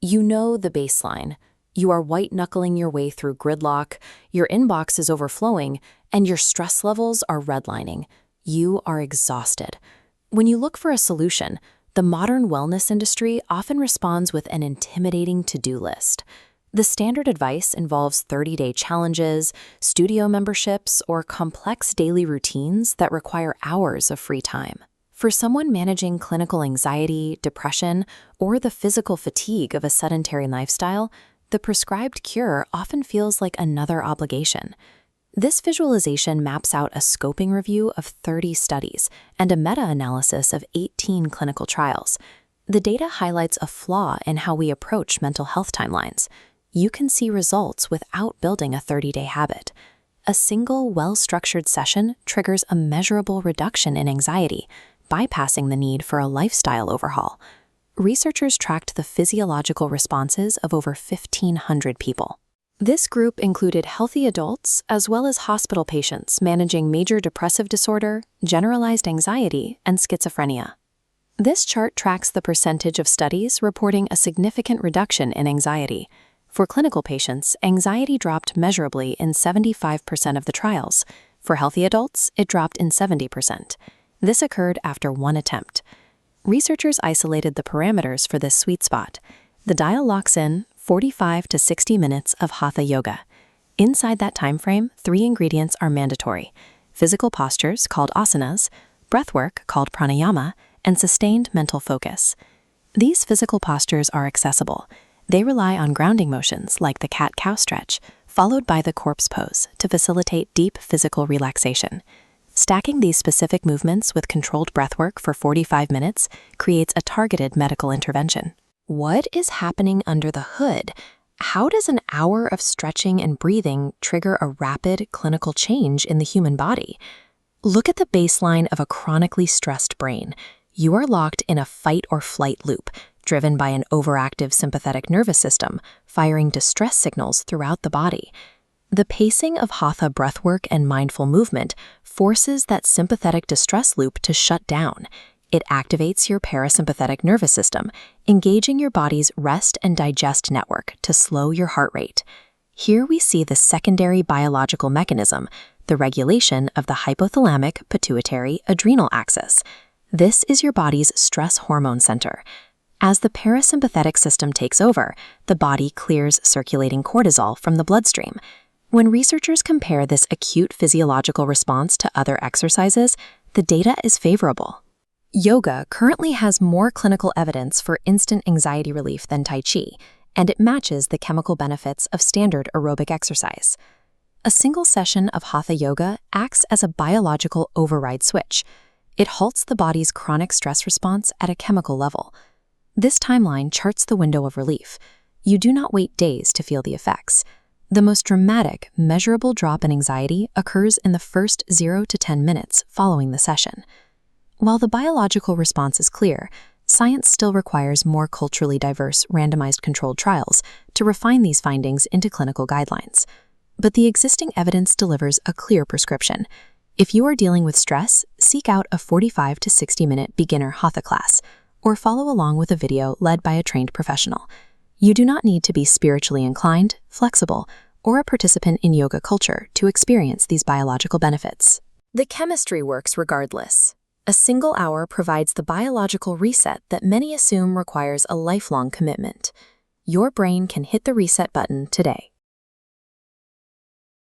You know the baseline. You are white-knuckling your way through gridlock, your inbox is overflowing, and your stress levels are redlining. You are exhausted. When you look for a solution, the modern wellness industry often responds with an intimidating to-do list. The standard advice involves 30-day challenges, studio memberships, or complex daily routines that require hours of free time. For someone managing clinical anxiety, depression, or the physical fatigue of a sedentary lifestyle, the prescribed cure often feels like another obligation. This visualization maps out a scoping review of 30 studies and a meta-analysis of 18 clinical trials. The data highlights a flaw in how we approach mental health timelines. You can see results without building a 30-day habit. A single, well-structured session triggers a measurable reduction in anxiety, bypassing the need for a lifestyle overhaul. Researchers tracked the physiological responses of over 1,500 people. This group included healthy adults as well as hospital patients managing major depressive disorder, generalized anxiety, and schizophrenia. This chart tracks the percentage of studies reporting a significant reduction in anxiety. For clinical patients, anxiety dropped measurably in 75% of the trials. For healthy adults, it dropped in 70%. This occurred after one attempt. Researchers isolated the parameters for this sweet spot. The dial locks in 45 to 60 minutes of Hatha yoga. Inside that time frame, 3 ingredients are mandatory: physical postures, called asanas, breathwork, called pranayama, and sustained mental focus. These physical postures are accessible. They rely on grounding motions like the cat-cow stretch, followed by the corpse pose to facilitate deep physical relaxation. Stacking these specific movements with controlled breathwork for 45 minutes creates a targeted medical intervention. What is happening under the hood? How does an hour of stretching and breathing trigger a rapid clinical change in the human body? Look at the baseline of a chronically stressed brain. You are locked in a fight-or-flight loop, driven by an overactive sympathetic nervous system, firing distress signals throughout the body. The pacing of Hatha breathwork and mindful movement forces that sympathetic distress loop to shut down. It activates your parasympathetic nervous system, engaging your body's rest and digest network to slow your heart rate. Here we see the secondary biological mechanism, the regulation of the hypothalamic pituitary adrenal axis. This is your body's stress hormone center. As the parasympathetic system takes over, the body clears circulating cortisol from the bloodstream. When researchers compare this acute physiological response to other exercises, the data is favorable. Yoga currently has more clinical evidence for instant anxiety relief than Tai Chi, and it matches the chemical benefits of standard aerobic exercise. A single session of Hatha yoga acts as a biological override switch. It halts the body's chronic stress response at a chemical level. This timeline charts the window of relief. You do not wait days to feel the effects. The most dramatic, measurable drop in anxiety occurs in the first 0 to 10 minutes following the session. While the biological response is clear, science still requires more culturally diverse, randomized controlled trials to refine these findings into clinical guidelines. But the existing evidence delivers a clear prescription. If you are dealing with stress, seek out a 45 to 60-minute beginner Hatha class, or follow along with a video led by a trained professional. You do not need to be spiritually inclined, flexible, or a participant in yoga culture to experience these biological benefits. The chemistry works regardless. A single hour provides the biological reset that many assume requires a lifelong commitment. Your brain can hit the reset button today.